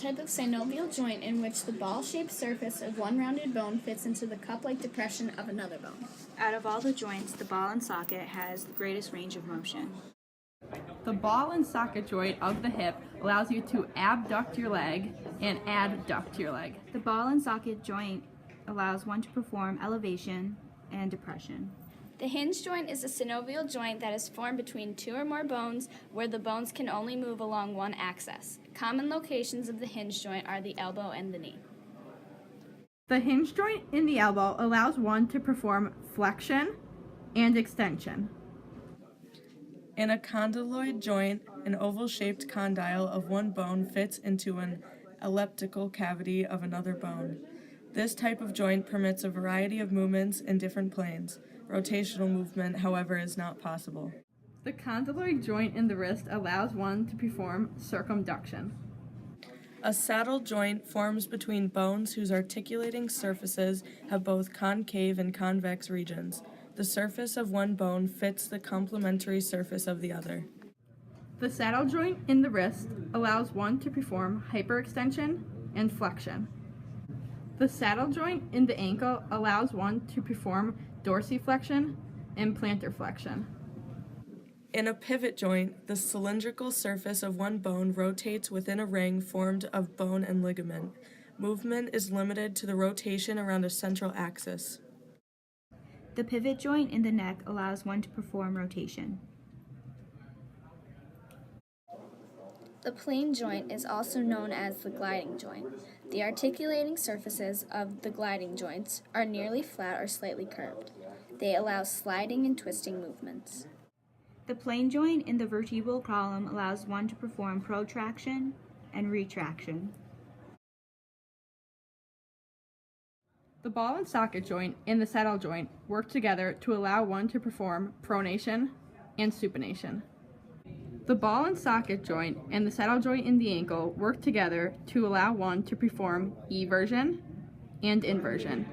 type of synovial joint in which the ball-shaped surface of one rounded bone fits into the cup-like depression of another bone. Out of all the joints, the ball and socket has the greatest range of motion. The ball and socket joint of the hip allows you to abduct your leg and adduct your leg. The ball and socket joint allows one to perform elevation and depression. The hinge joint is a synovial joint that is formed between two or more bones where the bones can only move along one axis. Common locations of the hinge joint are the elbow and the knee. The hinge joint in the elbow allows one to perform flexion and extension. In a condyloid joint, an oval-shaped condyle of one bone fits into an elliptical cavity of another bone. This type of joint permits a variety of movements in different planes. Rotational movement, however, is not possible. The condyloid joint in the wrist allows one to perform circumduction. A saddle joint forms between bones whose articulating surfaces have both concave and convex regions. The surface of one bone fits the complementary surface of the other. The saddle joint in the wrist allows one to perform hyperextension and flexion. The saddle joint in the ankle allows one to perform dorsiflexion and plantar flexion. In a pivot joint, the cylindrical surface of one bone rotates within a ring formed of bone and ligament. Movement is limited to the rotation around a central axis. The pivot joint in the neck allows one to perform rotation. The plane joint is also known as the gliding joint. The articulating surfaces of the gliding joints are nearly flat or slightly curved. They allow sliding and twisting movements. The plane joint in the vertebral column allows one to perform protraction and retraction. The ball and socket joint and the saddle joint work together to allow one to perform pronation and supination. The ball and socket joint and the saddle joint in the ankle work together to allow one to perform eversion and inversion.